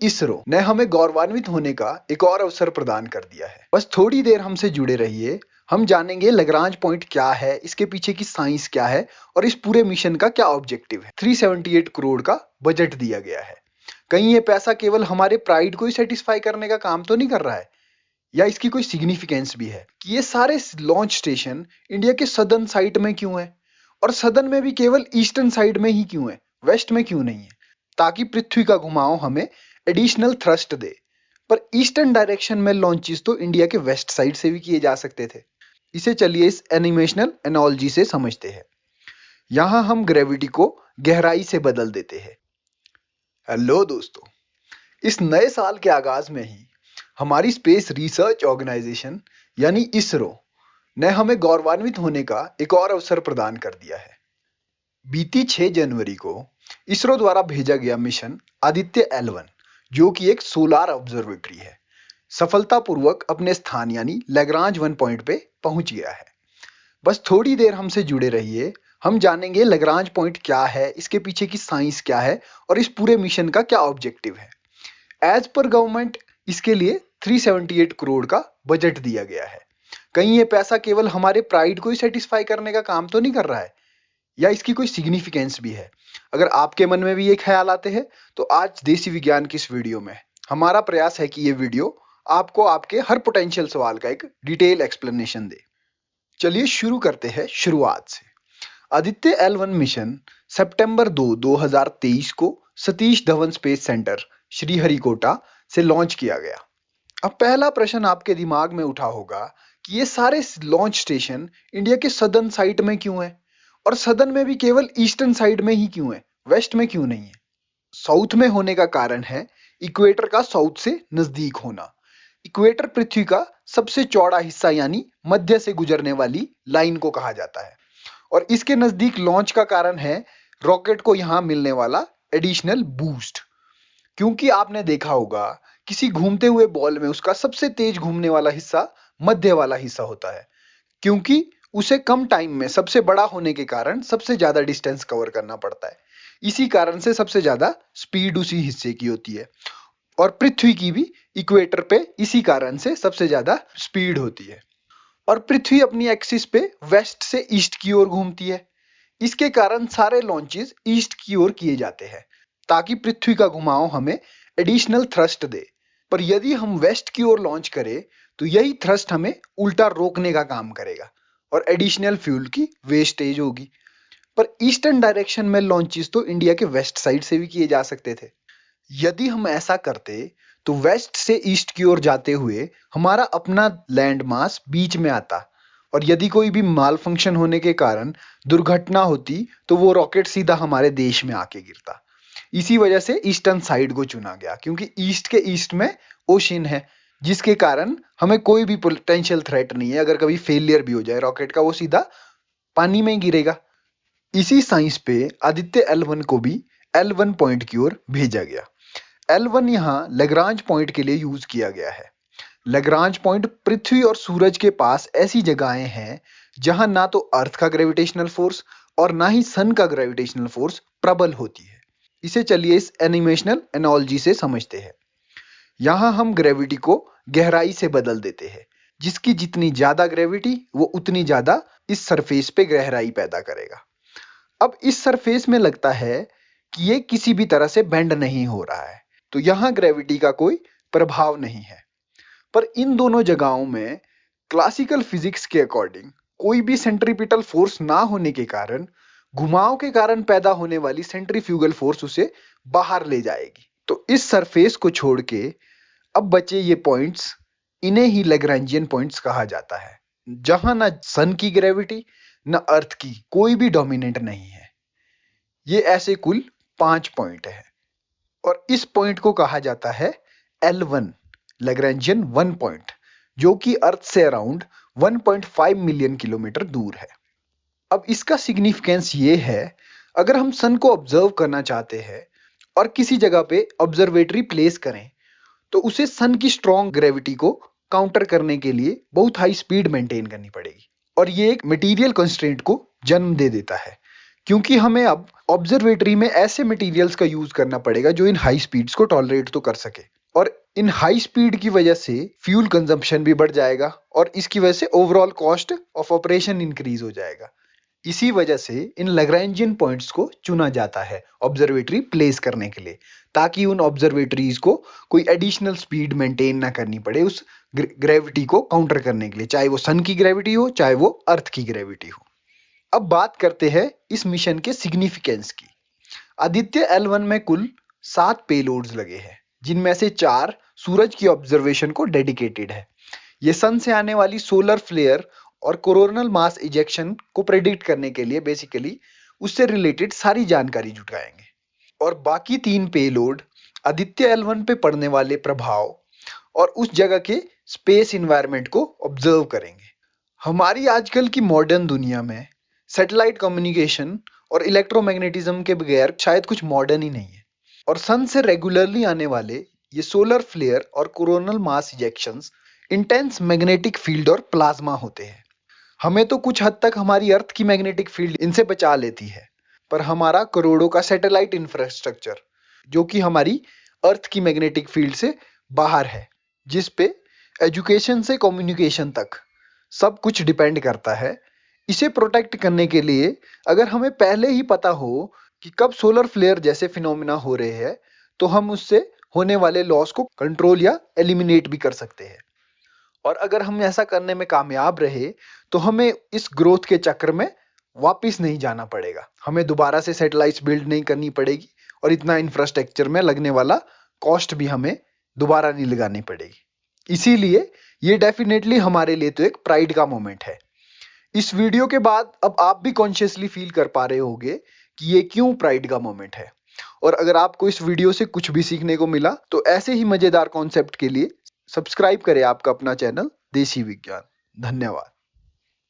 इसरो ने हमें गौरवान्वित होने का एक और अवसर प्रदान कर दिया है। बस थोड़ी देर हमसे जुड़े रहिए, हम जानेंगे लैग्रांज पॉइंट क्या है, इसके पीछे की साइंस क्या है और इस पूरे मिशन का क्या ऑब्जेक्टिव है। 378 करोड़ का बजट दिया गया है। कहीं ये पैसा केवल हमारे प्राइड को ही सेटिस्फाई करने का काम तो नहीं कर रहा है, या इसकी कोई सिग्निफिकेंस भी है कि ये सारे लॉन्च स्टेशन इंडिया के सदर्न साइड में क्यों है, और सदर्न में भी केवल ईस्टर्न साइड में ही क्यों है, वेस्ट में क्यों नहीं है, ताकि पृथ्वी का घुमाव हमें एडिशनल थ्रस्ट दे। पर ईस्टर्न डायरेक्शन में लॉन्चेस तो इंडिया के वेस्ट साइड से भी किए जा सकते थे। इसे चलिए इस एनिमेशनल एनोलॉजी से समझते हैं। यहां हम ग्रेविटी को गहराई से बदल देते हैं। हेलो दोस्तों, इस नए साल के आगाज में ही हमारी स्पेस रिसर्च ऑर्गेनाइजेशन यानी इसरो ने हमें गौरवान्वित होने का एक और अवसर प्रदान कर दिया है। बीती 6 जनवरी को इसरो द्वारा भेजा गया मिशन आदित्य L1, जो कि एक सोलार ऑब्जर्वेटरी है, सफलतापूर्वक अपने स्थान यानी लैग्रांज 1 पॉइंट पे पहुंच गया है। बस थोड़ी देर हमसे जुड़े रहिए, हम जानेंगे लैग्रांज पॉइंट क्या है, इसके पीछे की साइंस क्या है और इस पूरे मिशन का क्या ऑब्जेक्टिव है। एज पर गवर्नमेंट इसके लिए 378 करोड़ का बजट दिया गया है। कहीं ये पैसा केवल हमारे प्राइड को ही सेटिस्फाई करने का काम तो नहीं कर रहा है, या इसकी कोई सिग्निफिकेंस भी है। अगर आपके मन में भी ये ख्याल आते हैं तो आज देसी विज्ञान की इस वीडियो में हमारा प्रयास है कि ये वीडियो आपको आपके हर पोटेंशियल सवाल का एक डिटेल एक्सप्लेनेशन दे। चलिए शुरू करते हैं शुरुआत से। आदित्य L1 मिशन सितंबर 2, 2023 को सतीश धवन स्पेस सेंटर श्रीहरिकोटा से लॉन्च किया गया। अब पहला प्रश्न आपके दिमाग में उठा होगा कि ये सारे लॉन्च स्टेशन इंडिया के सदर्न साइड में क्यों है, और सदर्न में भी केवल ईस्टर्न साइड में ही क्यों है, वेस्ट में क्यों नहीं है। साउथ में होने का कारण है इक्वेटर का साउथ से नजदीक होना। इक्वेटर पृथ्वी का सबसे चौड़ा हिस्सा यानी मध्य से गुजरने वाली लाइन को कहा जाता है, और इसके नजदीक लॉन्च का कारण है रॉकेट को यहां मिलने वाला एडिशनल बूस्ट। क्योंकि आपने देखा होगा किसी घूमते हुए बॉल में उसका सबसे तेज घूमने वाला हिस्सा मध्य वाला हिस्सा होता है, क्योंकि उसे कम टाइम में सबसे बड़ा होने के कारण सबसे ज्यादा डिस्टेंस कवर करना पड़ता है। इसी कारण से सबसे ज्यादा स्पीड उसी हिस्से की होती है, और पृथ्वी की भी इक्वेटर पे इसी कारण से सबसे ज्यादा स्पीड होती है। और पृथ्वी अपनी एक्सिस पे वेस्ट से ईस्ट की ओर घूमती है। इसके कारण सारे लॉन्चेस ईस्ट की ओर किए जाते हैं, ताकि पृथ्वी का घुमाव हमें एडिशनल थ्रस्ट दे। पर यदि हम वेस्ट की ओर लॉन्च करें तो यही थ्रस्ट हमें उल्टा रोकने का काम करेगा और एडिशनल फ्यूल की वेस्टेज होगी। पर ईस्टर्न डायरेक्शन में लॉन्चेस तो इंडिया के वेस्ट साइड से भी किए जा सकते थे। यदि हम ऐसा करते तो वेस्ट से ईस्ट की ओर जाते हुए हमारा अपना लैंड मास बीच में आता, और यदि कोई भी माल फंक्शन होने के कारण दुर्घटना होती तो वो रॉकेट सीधा हमारे देश में आके गिरता। इसी वजह से ईस्टर्न साइड को चुना गया, क्योंकि ईस्ट के ईस्ट में ओशन है, जिसके कारण हमें कोई भी पोटेंशियल थ्रेट नहीं है। अगर कभी फेलियर भी हो जाए रॉकेट का, वो सीधा पानी में गिरेगा। इसी साइंस पे आदित्य L1 को भी L1 पॉइंट की ओर भेजा गया। L1 यहाँ लैग्रांज पॉइंट के लिए यूज किया गया है। लैग्रांज पॉइंट पृथ्वी और सूरज के पास ऐसी जगहें हैं जहां ना तो अर्थ का ग्रेविटेशनल फोर्स और ना ही सन का ग्रेविटेशनल फोर्स प्रबल होती है। इसे चलिए इस एनिमेशनल एनोलॉजी से समझते हैं। यहां हम ग्रेविटी को गहराई से बदल देते हैं। जिसकी जितनी ज्यादा ग्रेविटी वो उतनी ज्यादा इस सरफेस पे गहराई पैदा करेगा। अब इस सरफेस में लगता है कि ये किसी भी तरह से बेंड नहीं हो रहा है, तो यहां ग्रेविटी का कोई प्रभाव नहीं है। पर इन दोनों जगहों में क्लासिकल फिजिक्स के अकॉर्डिंग कोई भी सेंट्रीपिटल फोर्स ना होने के कारण घुमाव के कारण पैदा होने वाली सेंट्रीफ्यूगल फोर्स उसे बाहर ले जाएगी। तो इस सरफेस को छोड़ के अब बचे ये पॉइंट्स, इन्हें ही लैग्रेंजियन पॉइंट्स कहा जाता है, जहां ना सन की ग्रेविटी ना अर्थ की कोई भी डोमिनेंट नहीं है। ये ऐसे कुल 5 पॉइंट है, और इस पॉइंट को कहा जाता है L1 लैग्रेंजियन 1 पॉइंट, जो कि अर्थ से अराउंड 1.5 मिलियन किलोमीटर दूर है। अब इसका सिग्निफिकेंस ये है, अगर हम सन को ऑब्जर्व करना चाहते हैं और किसी जगह पे ऑब्जर्वेटरी प्लेस करें, तो उसे सन की स्ट्रॉन्ग ग्रेविटी को काउंटर करने के लिए बहुत हाई स्पीड मेंटेन करनी पड़ेगी, और ये एक मटेरियल कंस्ट्रेंट को जन्म दे देता है, क्योंकि हमें अब ऑब्जर्वेटरी में ऐसे मटेरियल्स का यूज करना पड़ेगा जो इन हाई स्पीड्स को टॉलरेट तो कर सके, और इन हाई स्पीड की वजह से फ्यूल कंजम्पशन भी बढ़ जाएगा और इसकी वजह से overall cost of operation increase हो जाएगा। इसी वजह से इन लैग्रैन्जियन पॉइंट्स को चुना जाता है ऑब्जर्वेटरी प्लेस करने के लिए, ताकि उन ऑब्जर्वेटरीज को कोई एडिशनल स्पीड मेंटेन ना करनी पड़े उस ग्रेविटी को काउंटर करने के लिए, चाहे वो सन की ग्रेविटी हो चाहे वो अर्थ की ग्रेविटी हो। अब बात करते हैं इस मिशन के सिग्निफिकेंस की। आदित्य L1 में कुल 7 पेलोड्स लगे हैं, जिनमें से 4 सूरज की ऑब्जर्वेशन को डेडिकेटेड है। ये सन से आने वाली सोलर फ्लेयर और कोरोनल मास इजेक्शन को प्रेडिक्ट करने के लिए बेसिकली उससे रिलेटेड सारी जानकारी जुटाएंगे, और बाकी 3 पेलोड आदित्य L1 पे पड़ने वाले प्रभाव और उस जगह के स्पेस इन्वायरमेंट को ऑब्जर्व करेंगे। हमारी आजकल की मॉडर्न दुनिया में सैटेलाइट कम्युनिकेशन और इलेक्ट्रोमैग्नेटिज्म के बगैर शायद कुछ मॉडर्न ही नहीं है, और सन से रेगुलरली आने वाले ये सोलर फ्लेयर और coronal mass इजेक्शंस intense magnetic field और प्लाज्मा होते हैं। हमें तो कुछ हद तक हमारी अर्थ की मैग्नेटिक फील्ड इनसे बचा लेती है, पर हमारा करोड़ों का सैटेलाइट इंफ्रास्ट्रक्चर जो कि हमारी अर्थ की मैग्नेटिक फील्ड से बाहर है, जिस पे एजुकेशन से कम्युनिकेशन तक सब कुछ डिपेंड करता है, इसे प्रोटेक्ट करने के लिए अगर हमें पहले ही पता हो कि कब सोलर फ्लेयर जैसे फिनोमिना हो रहे हैं, तो हम उससे होने वाले लॉस को कंट्रोल या एलिमिनेट भी कर सकते हैं। और अगर हम ऐसा करने में कामयाब रहे तो हमें इस ग्रोथ के चक्र में वापस नहीं जाना पड़ेगा, हमें दोबारा से सैटेलाइट्स बिल्ड नहीं करनी पड़ेगी, और इतना इंफ्रास्ट्रक्चर में लगने वाला कॉस्ट भी हमें दोबारा नहीं लगानी पड़ेगी। इसीलिए ये डेफिनेटली हमारे लिए तो एक प्राइड का मोमेंट है। इस वीडियो के बाद अब आप भी कॉन्शियसली फील कर पा रहे होंगे कि ये क्यों प्राइड का मोमेंट है, और अगर आपको इस वीडियो से कुछ भी सीखने को मिला तो ऐसे ही मजेदार कॉन्सेप्ट के लिए सब्सक्राइब करें आपका अपना चैनल देसी विज्ञान। धन्यवाद।